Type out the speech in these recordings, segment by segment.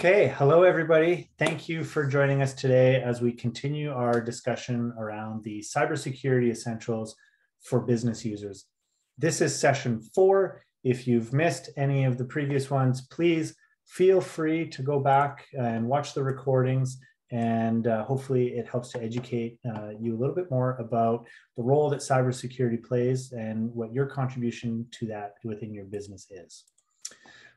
Okay, hello everybody. Thank you for joining us today as we continue our discussion around the cybersecurity essentials for business users. This is session 4. If you've missed any of the previous ones, please feel free to go back and watch the recordings, and hopefully it helps to educate you a little bit more about the role that cybersecurity plays and what your contribution to that within your business is.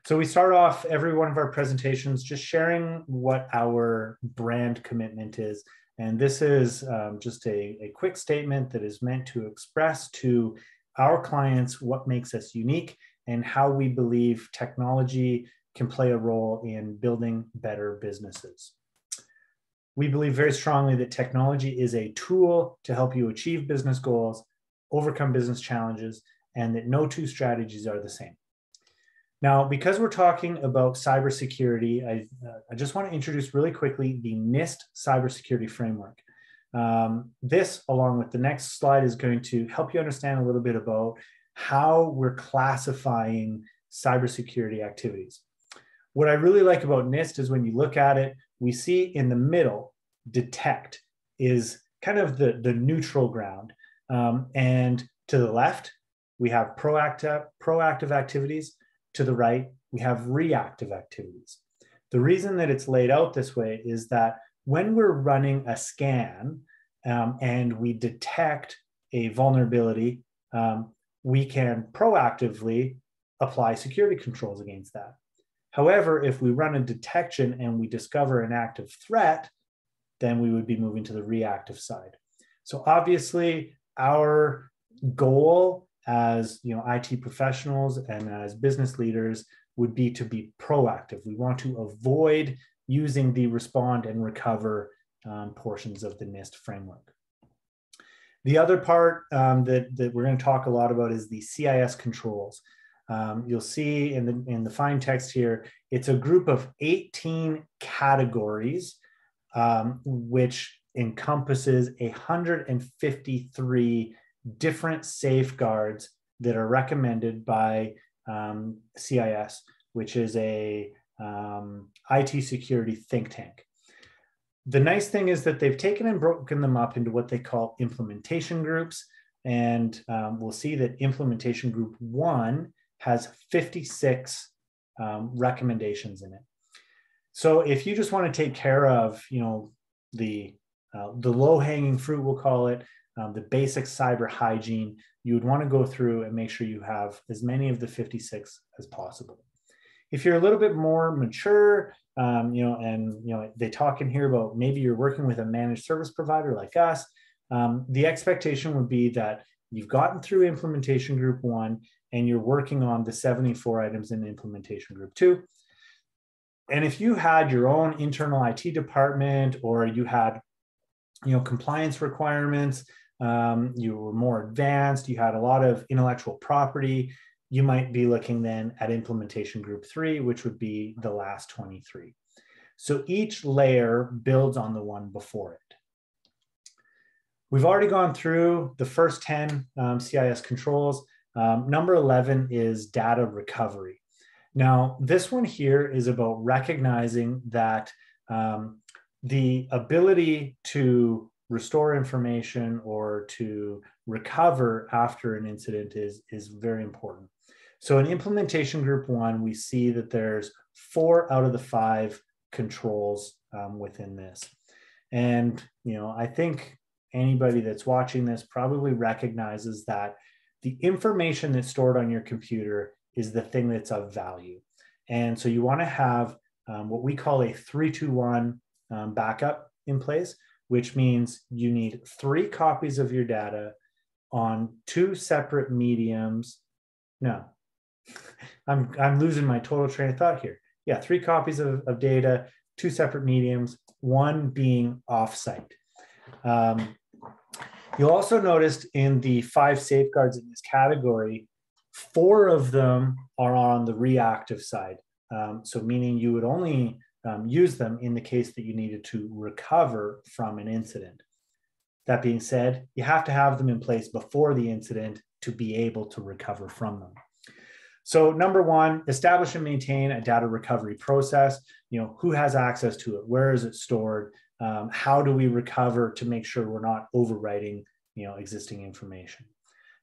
So we start off every one of our presentations just sharing what our brand commitment is. And this is just a quick statement that is meant to express to our clients what makes us unique and how we believe technology can play a role in building better businesses. We believe very strongly that technology is a tool to help you achieve business goals, overcome business challenges, and that no two strategies are the same. Now, because we're talking about cybersecurity, I just want to introduce really quickly the NIST Cybersecurity Framework. This, along with the next slide, is going to help you understand a little bit about how we're classifying cybersecurity activities. What I really like about NIST is when you look at it, we see in the middle, detect is kind of the neutral ground. And to the left, we have proactive activities. To the right, we have reactive activities. The reason that it's laid out this way is that when we're running a scan and we detect a vulnerability, we can proactively apply security controls against that. However, if we run a detection and we discover an active threat, then we would be moving to the reactive side. So obviously, our goal as IT professionals and as business leaders would be to be proactive. We want to avoid using the respond and recover portions of the NIST framework. The other part that we're going to talk a lot about is the CIS Controls. You'll see in the fine text here, it's a group of 18 categories, which encompasses 153 different safeguards that are recommended by CIS, which is a IT security think tank. The nice thing is that they've taken and broken them up into what they call implementation groups. And we'll see that implementation group 1 has 56 recommendations in it. So if you just want to take care of, the low-hanging fruit, we'll call it, the basic cyber hygiene, you would want to go through and make sure you have as many of the 56 as possible. If you're a little bit more mature, they talk in here about maybe you're working with a managed service provider like us, the expectation would be that you've gotten through implementation group 1 and you're working on the 74 items in implementation group 2. And if you had your own internal IT department, or you had compliance requirements, you were more advanced, you had a lot of intellectual property, you might be looking then at implementation group 3, which would be the last 23. So each layer builds on the one before it. We've already gone through the first 10 CIS controls. Number 11 is data recovery. Now, this one here is about recognizing that the ability to restore information or to recover after an incident is very important. So in implementation group 1, we see that there's 4 out of the 5 controls within this. And, I think anybody that's watching this probably recognizes that the information that's stored on your computer is the thing that's of value. And so you want to have what we call a 3-2-1 backup in place, which means you need 3 copies of your data on 2 separate mediums. No, I'm losing my total train of thought here. Yeah, 3 copies of data, 2 separate mediums, 1 being offsite. You'll also notice in the 5 safeguards in this category, 4 of them are on the reactive side. So meaning you would only use them in the case that you needed to recover from an incident. That being said, you have to have them in place before the incident to be able to recover from them. So number one, establish and maintain a data recovery process. Who has access to it? Where is it stored? How do we recover to make sure we're not overwriting, existing information?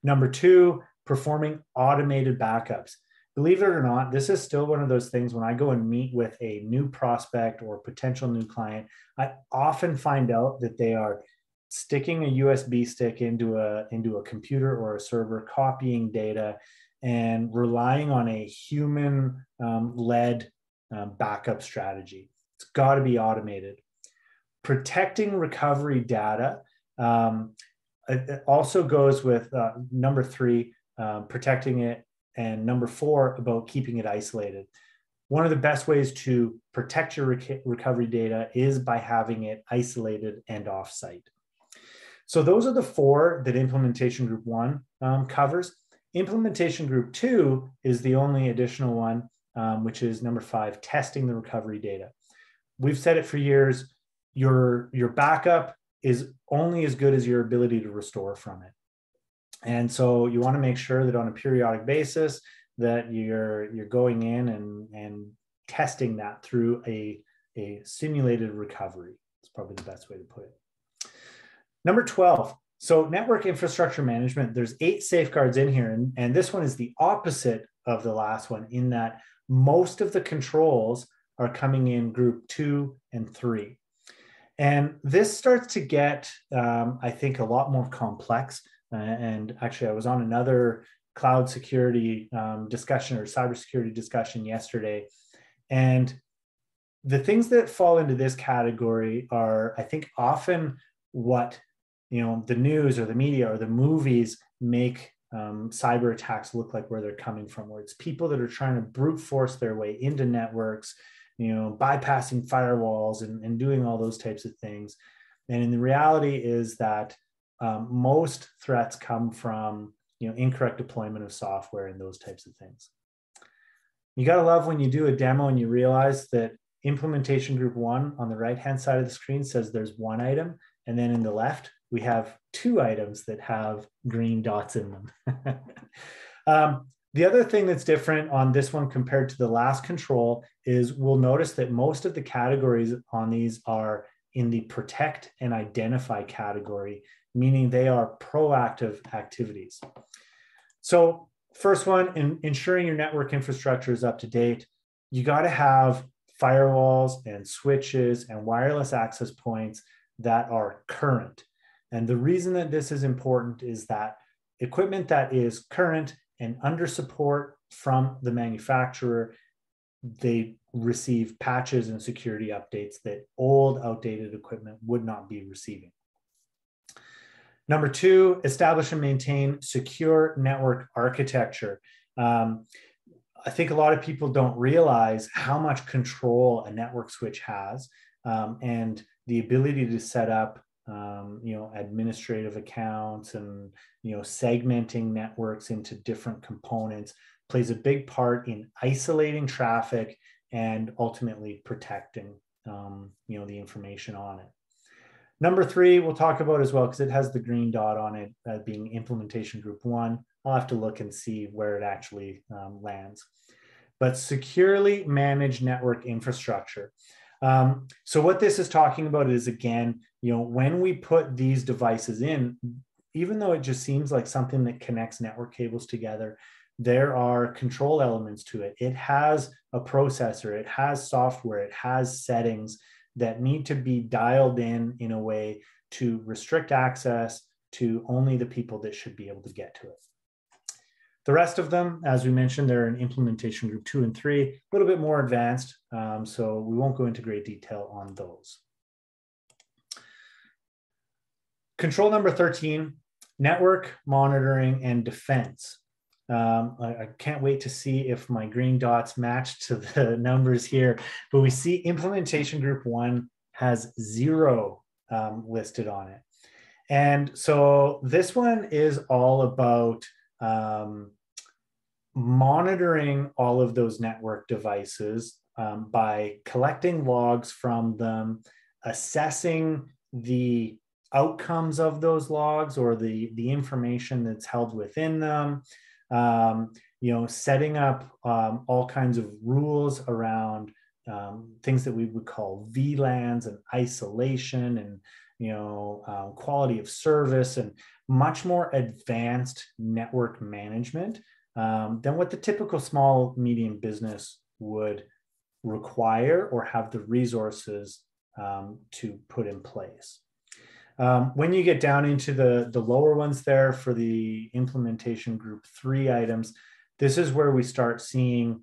Number two, performing automated backups. Believe it or not, this is still one of those things when I go and meet with a new prospect or potential new client, I often find out that they are sticking a USB stick into a computer or a server, copying data, and relying on a human-led backup strategy. It's got to be automated. Protecting recovery data it also goes with number three, protecting it, and number four, about keeping it isolated. One of the best ways to protect your recovery data is by having it isolated and offsite. So those are the four that Implementation Group 1 covers. Implementation Group 2 is the only additional one, which is number 5, testing the recovery data. We've said it for years, your backup is only as good as your ability to restore from it. And so you want to make sure that on a periodic basis that you're going in and testing that through a simulated recovery. It's probably the best way to put it. Number 12, so network infrastructure management, there's 8 safeguards in here. And this one is the opposite of the last one in that most of the controls are coming in group 2 and 3. And this starts to get, I think, a lot more complex. And actually, I was on another cloud security discussion or cybersecurity discussion yesterday. And the things that fall into this category are, I think, often what the news or the media or the movies make cyber attacks look like, where they're coming from, where it's people that are trying to brute force their way into networks, bypassing firewalls and doing all those types of things. And in the reality is that most threats come from incorrect deployment of software and those types of things. You got to love when you do a demo and you realize that Implementation Group 1 on the right-hand side of the screen says there's 1 item, and then in the left, we have 2 items that have green dots in them. The other thing that's different on this one compared to the last control is we'll notice that most of the categories on these are in the protect and identify category, meaning they are proactive activities. So first one, ensuring your network infrastructure is up to date. You got to have firewalls and switches and wireless access points that are current. And the reason that this is important is that equipment that is current and under support from the manufacturer, they receive patches and security updates that old, outdated equipment would not be receiving. Number 2, establish and maintain secure network architecture. I think a lot of people don't realize how much control a network switch has, and the ability to set up administrative accounts and segmenting networks into different components plays a big part in isolating traffic and ultimately protecting the information on it. Number 3, we'll talk about as well, because it has the green dot on it, being Implementation Group 1. I'll have to look and see where it actually lands. But securely manage network infrastructure. So what this is talking about is, again, when we put these devices in, even though it just seems like something that connects network cables together, there are control elements to it. It has a processor, it has software, it has settings that need to be dialed in a way to restrict access to only the people that should be able to get to it. The rest of them, as we mentioned, they're in Implementation Group 2 and 3, a little bit more advanced, so we won't go into great detail on those. Control number 13, network monitoring and defense. I can't wait to see if my green dots match to the numbers here, but we see Implementation Group 1 has 0 listed on it. And so this one is all about monitoring all of those network devices by collecting logs from them, assessing the outcomes of those logs or the information that's held within them, setting up all kinds of rules around things that we would call VLANs and isolation and quality of service and much more advanced network management than what the typical small medium business would require or have the resources to put in place. When you get down into the lower ones there for the implementation group 3 items, this is where we start seeing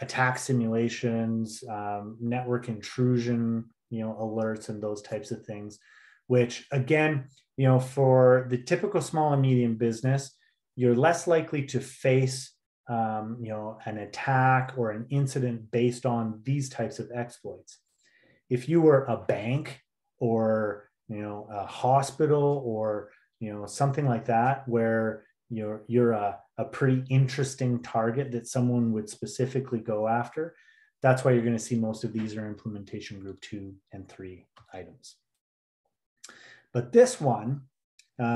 attack simulations, network intrusion, alerts and those types of things, which again, for the typical small and medium business, you're less likely to face an attack or an incident based on these types of exploits. If you were a bank or a hospital or something like that, where you're a pretty interesting target that someone would specifically go after, that's why you're going to see most of these are implementation group 2 and 3 items. But this one,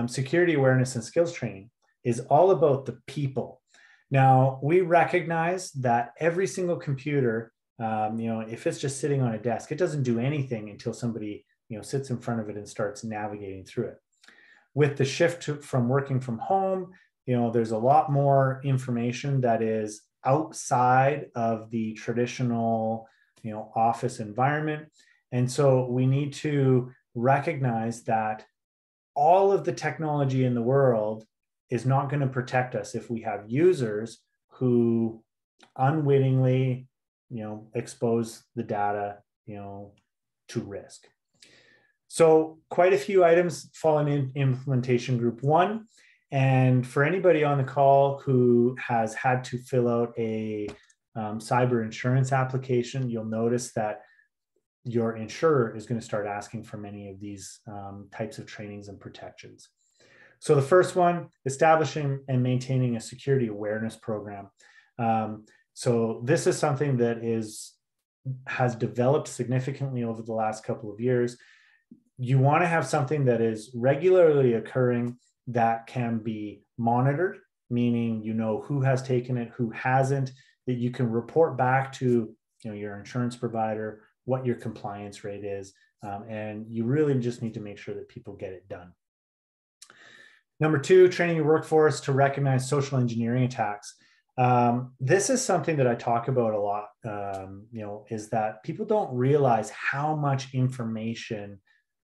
security awareness and skills training, is all about the people. Now, we recognize that every single computer, if it's just sitting on a desk, it doesn't do anything until somebody sits in front of it and starts navigating through it. With the shift from working from home, there's a lot more information that is outside of the traditional, office environment. And so we need to recognize that all of the technology in the world is not going to protect us if we have users who unwittingly, expose the data, to risk. So quite a few items fall in implementation group 1. And for anybody on the call who has had to fill out a cyber insurance application, you'll notice that your insurer is going to start asking for many of these types of trainings and protections. So the first one, establishing and maintaining a security awareness program. So this is something that has developed significantly over the last couple of years. You want to have something that is regularly occurring, that can be monitored, meaning who has taken it, who hasn't, that you can report back to your insurance provider what your compliance rate is, and you really just need to make sure that people get it done. Number 2, training your workforce to recognize social engineering attacks. This is something that I talk about a lot, is that people don't realize how much information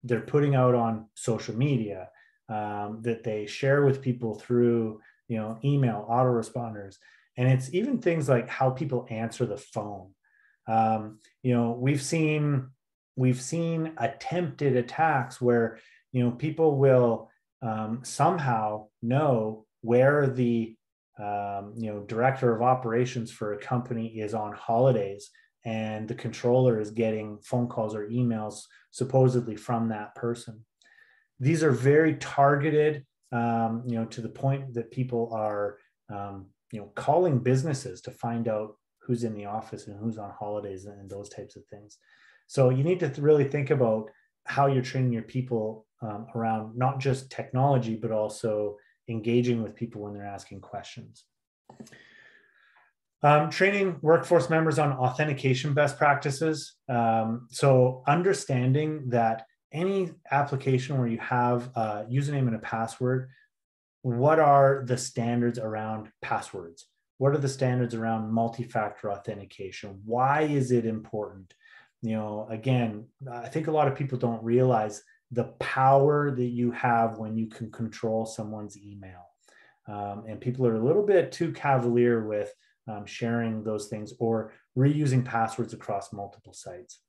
they're putting out on social media, that they share with people through, email, autoresponders. And it's even things like how people answer the phone. We've seen attempted attacks where, people will somehow know where the, director of operations for a company is on holidays, and the controller is getting phone calls or emails supposedly from that person. These are very targeted, to the point that people are, calling businesses to find out who's in the office and who's on holidays and those types of things. So you need to really think about how you're training your people around not just technology, but also engaging with people when they're asking questions. Training workforce members on authentication best practices. So understanding that any application where you have a username and a password, what are the standards around passwords? What are the standards around multi-factor authentication? Why is it important? Again, I think a lot of people don't realize the power that you have when you can control someone's email. And people are a little bit too cavalier with sharing those things or reusing passwords across multiple sites.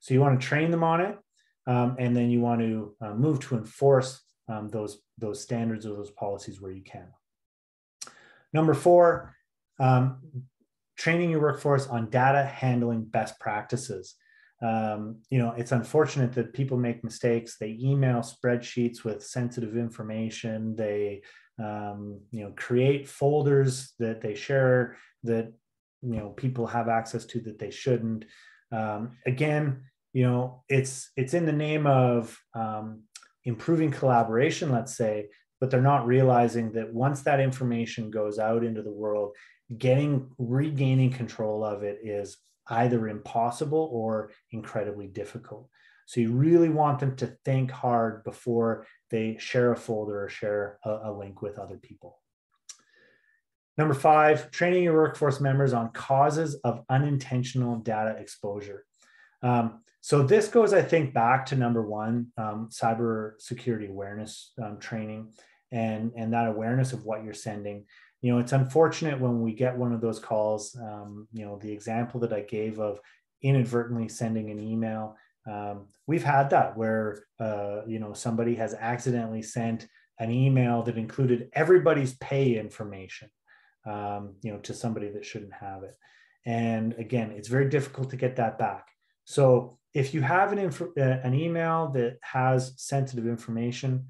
So you want to train them on it, and then you want to move to enforce those standards or those policies where you can. Number 4, training your workforce on data handling best practices. It's unfortunate that people make mistakes. They email spreadsheets with sensitive information. They create folders that they share that people have access to that they shouldn't. Again, it's in the name of improving collaboration, let's say, but they're not realizing that once that information goes out into the world, regaining control of it is either impossible or incredibly difficult. So you really want them to think hard before they share a folder or share a link with other people. Number 5, training your workforce members on causes of unintentional data exposure. So this goes, I think, back to number 1, cybersecurity awareness training and that awareness of what you're sending. It's unfortunate when we get one of those calls, the example that I gave of inadvertently sending an email. We've had that where, somebody has accidentally sent an email that included everybody's pay information, to somebody that shouldn't have it. And again, it's very difficult to get that back. So if you have an email that has sensitive information,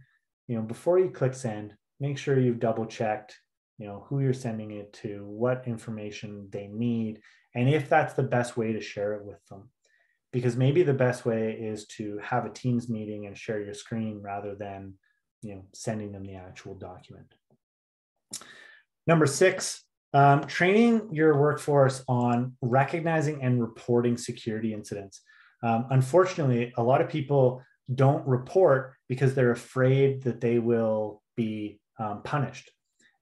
before you click send, make sure you've double checked, who you're sending it to, what information they need, and if that's the best way to share it with them. Because maybe the best way is to have a Teams meeting and share your screen rather than, sending them the actual document. Number 6, training your workforce on recognizing and reporting security incidents. Unfortunately, a lot of people don't report because they're afraid that they will be punished.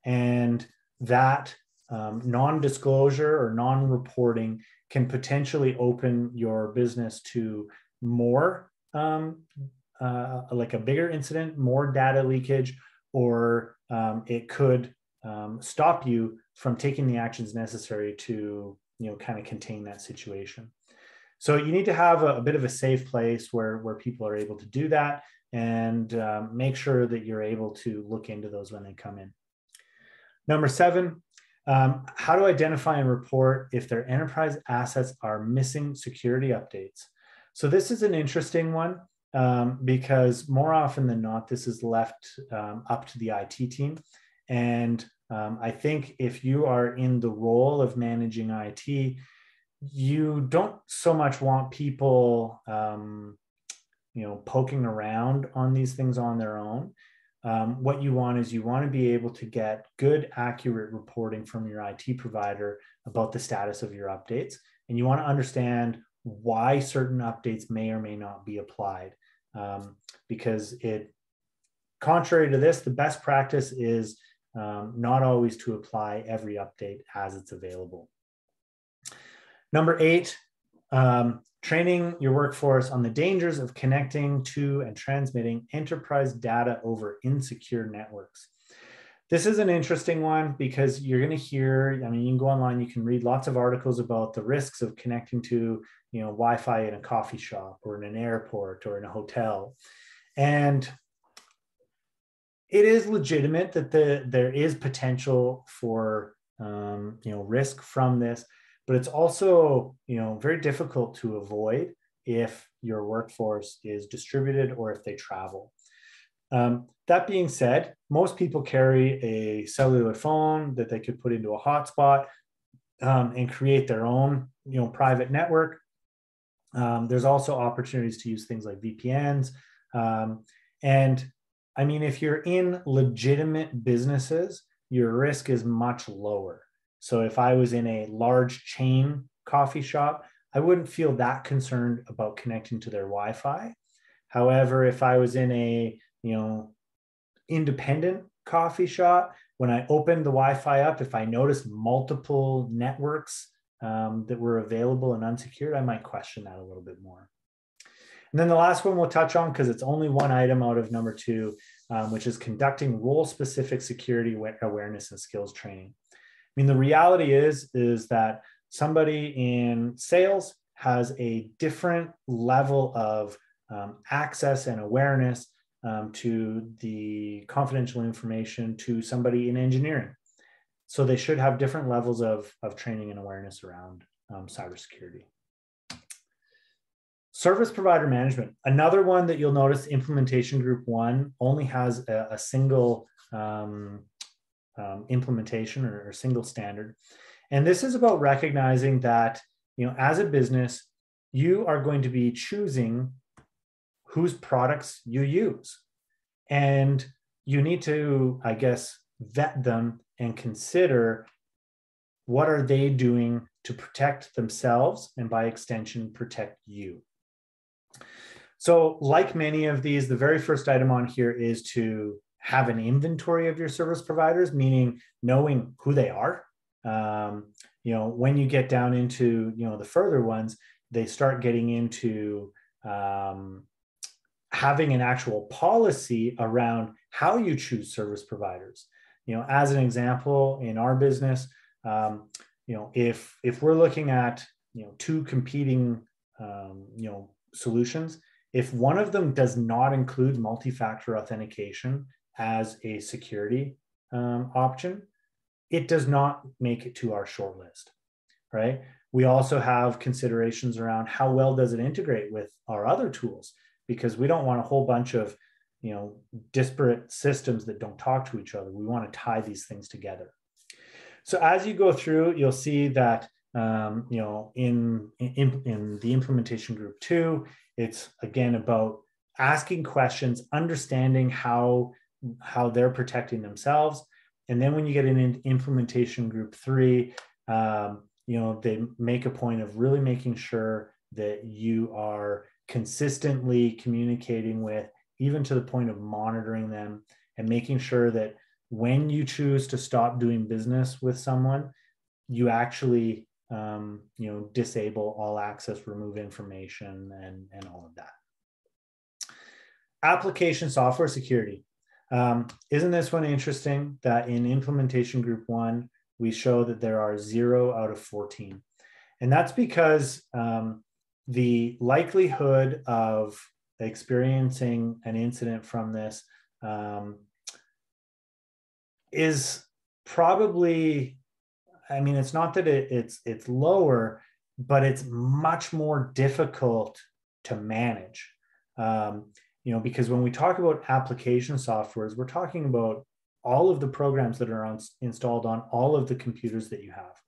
And that non-disclosure or non-reporting can potentially open your business to more, like a bigger incident, more data leakage, or it could stop you from taking the actions necessary to, kind of contain that situation. So you need to have a bit of a safe place where people are able to do that, and make sure that you're able to look into those when they come in. Number 7, how to identify and report if their enterprise assets are missing security updates. So this is an interesting one because more often than not, this is left up to the IT team. And I think if you are in the role of managing IT, you don't so much want people, poking around on these things on their own. What you want is you want to be able to get good, accurate reporting from your IT provider about the status of your updates. And you want to understand why certain updates may or may not be applied. Because contrary to this, the best practice is not always to apply every update as it's available. Number 8, training your workforce on the dangers of connecting to and transmitting enterprise data over insecure networks. This is an interesting one because you're going to hear, you can go online, you can read lots of articles about the risks of connecting to, Wi-Fi in a coffee shop or in an airport or in a hotel. And it is legitimate that there is potential for, risk from this. But it's also, very difficult to avoid if your workforce is distributed or if they travel. That being said, most people carry a cellular phone that they could put into a hotspot and create their own, private network. There's also opportunities to use things like VPNs. If you're in legitimate businesses, your risk is much lower. So if I was in a large chain coffee shop, I wouldn't feel that concerned about connecting to their Wi-Fi. However, if I was in a, independent coffee shop, when I opened the Wi-Fi up, if I noticed multiple networks that were available and unsecured, I might question that a little bit more. And then the last one we'll touch on, because it's only one item out of number 2, which is conducting role-specific security awareness and skills training. The reality is that somebody in sales has a different level of access and awareness to the confidential information to somebody in engineering. So they should have different levels of training and awareness around cybersecurity. Service provider management. Another one that you'll notice, implementation group 1 only has a single implementation or single standard. And this is about recognizing that, as a business, you are going to be choosing whose products you use. And you need to, I guess, vet them and consider what are they doing to protect themselves and by extension, protect you. So like many of these, the very first item on here is to have an inventory of your service providers, meaning knowing who they are. When you get down into, the further ones, they start getting into having an actual policy around how you choose service providers. As an example, in our business, if we're looking at, two competing, solutions, if one of them does not include multi-factor authentication as a security option, it does not make it to our short list, right? We also have considerations around how well does it integrate with our other tools, because we don't want a whole bunch of, disparate systems that don't talk to each other. We want to tie these things together. So as you go through, you'll see that, in the implementation group 2, it's again about asking questions, understanding how they're protecting themselves. And then when you get in implementation group 3, they make a point of really making sure that you are consistently communicating with, even to the point of monitoring them, and making sure that when you choose to stop doing business with someone, you actually, disable all access, remove information, and all of that. Application software security. Isn't this one interesting that in implementation group 1, we show that there are 0 out of 14. And that's because the likelihood of experiencing an incident from this is probably, it's not that it's lower, but it's much more difficult to manage. Because when we talk about application softwares, we're talking about all of the programs that are installed on all of the computers that you have.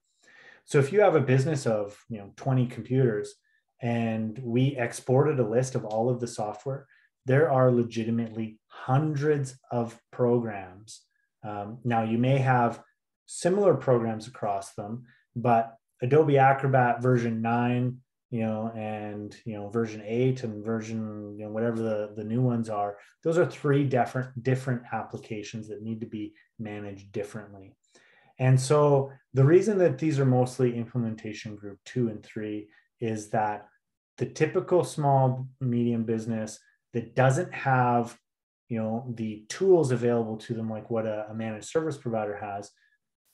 So if you have a business of 20 computers and we exported a list of all of the software, there are legitimately hundreds of programs. Now you may have similar programs across them, but Adobe Acrobat version 9, and version 8 and version, whatever the new ones are, those are 3 different applications that need to be managed differently. And so the reason that these are mostly implementation group 2 and 3 is that the typical small, medium business that doesn't have, the tools available to them, like what a managed service provider has,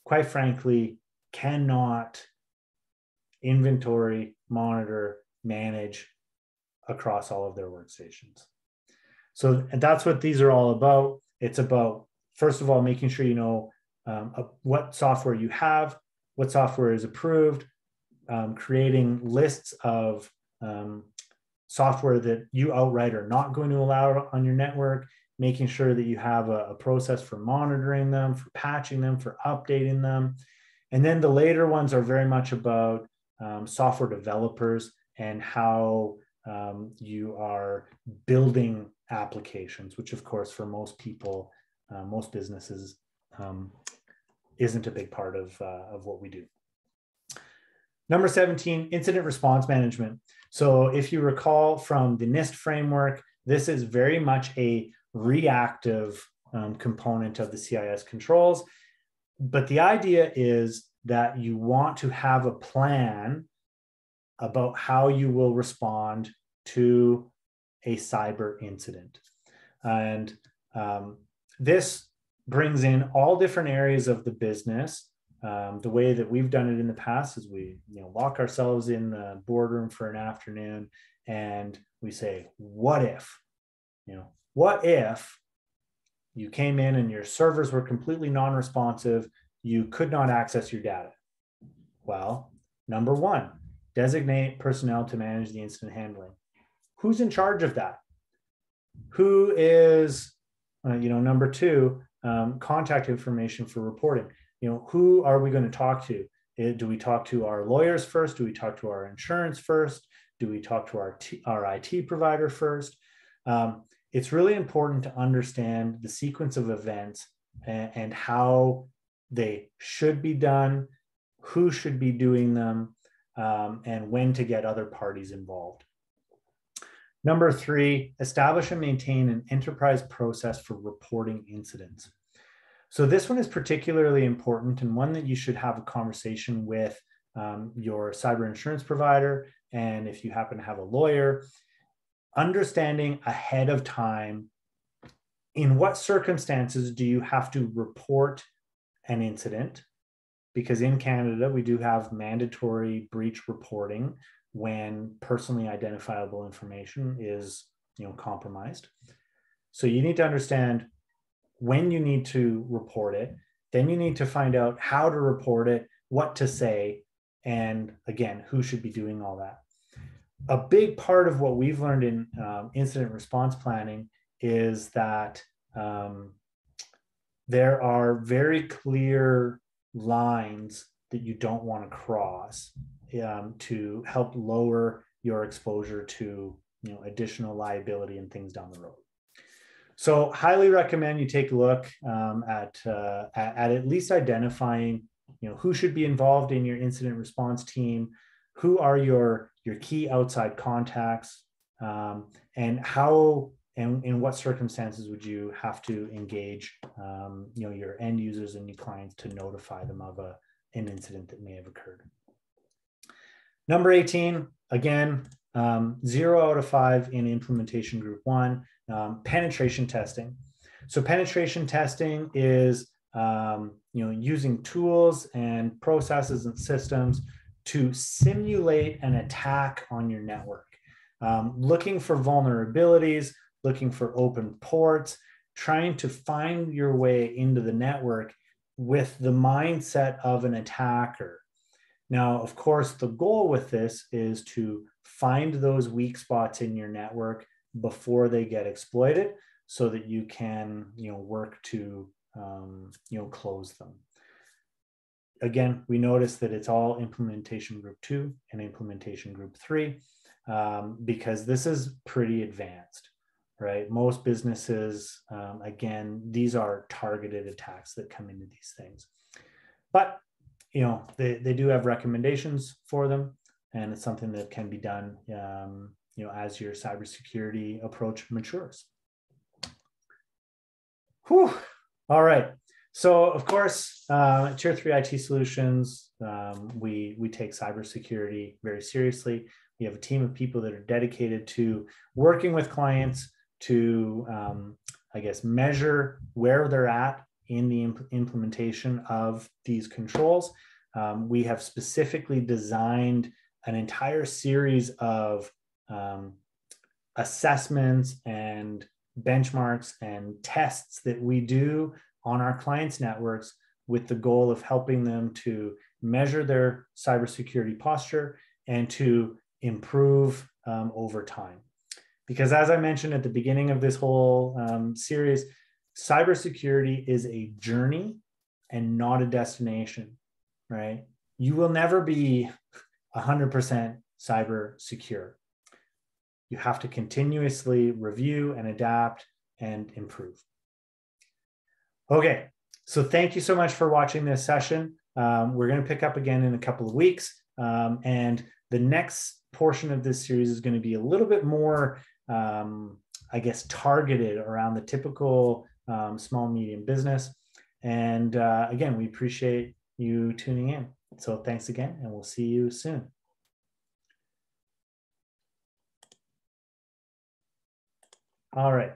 quite frankly, cannot inventory, monitor, manage across all of their workstations. So that's what these are all about. It's about, first of all, making sure you know what software you have, what software is approved, creating lists of software that you outright are not going to allow on your network, making sure that you have a process for monitoring them, for patching them, for updating them. And then the later ones are very much about software developers and how you are building applications, which of course for most people, most businesses, isn't a big part of what we do. Number 17, incident response management. So if you recall from the NIST framework, this is very much a reactive component of the CIS controls. But the idea is that you want to have a plan about how you will respond to a cyber incident. And this brings in all different areas of the business. The way that we've done it in the past is we lock ourselves in the boardroom for an afternoon and we say, what if? What if you came in and your servers were completely non-responsive, you could not access your data? Well, number 1, designate personnel to manage the incident handling. Who's in charge of that? Who is, number 2, contact information for reporting. Who are we going to talk to? Do we talk to our lawyers first? Do we talk to our insurance first? Do we talk to our IT provider first? it's really important to understand the sequence of events and how they should be done, who should be doing them, and when to get other parties involved. Number 3, establish and maintain an enterprise process for reporting incidents. So this one is particularly important and one that you should have a conversation with your cyber insurance provider, and if you happen to have a lawyer, understanding ahead of time in what circumstances do you have to report an incident, because in Canada we do have mandatory breach reporting when personally identifiable information is compromised. So you need to understand when you need to report it, then you need to find out how to report it, what to say, and again, who should be doing all that. A big part of what we've learned in incident response planning is that there are very clear lines that you don't want to cross to help lower your exposure to additional liability and things down the road. So highly recommend you take a look at least identifying who should be involved in your incident response team, who are your key outside contacts, and how and in what circumstances would you have to engage your end users and your clients to notify them of an incident that may have occurred. Number 18, again, 0 out of 5 in implementation group 1, penetration testing. So penetration testing is using tools and processes and systems to simulate an attack on your network, looking for vulnerabilities, looking for open ports, trying to find your way into the network with the mindset of an attacker. Now, of course, the goal with this is to find those weak spots in your network before they get exploited so that you can work to close them. Again, we notice that it's all implementation group 2 and implementation group 3 because this is pretty advanced, right? Most businesses, again, these are targeted attacks that come into these things. But they do have recommendations for them, and it's something that can be done as your cybersecurity approach matures. Whew. All right. So of course, Tier 3 IT Solutions, we take cybersecurity very seriously. We have a team of people that are dedicated to working with clients to, measure where they're at in the implementation of these controls. We have specifically designed an entire series of assessments and benchmarks and tests that we do on our clients' networks with the goal of helping them to measure their cybersecurity posture and to improve over time. Because as I mentioned at the beginning of this whole series, cybersecurity is a journey and not a destination, right? You will never be 100% cyber secure. You have to continuously review and adapt and improve. Okay, so thank you so much for watching this session. We're going to pick up again in a couple of weeks. And the next portion of this series is going to be a little bit more, targeted around the typical small, medium business. And again, we appreciate you tuning in. So thanks again, and we'll see you soon. All right.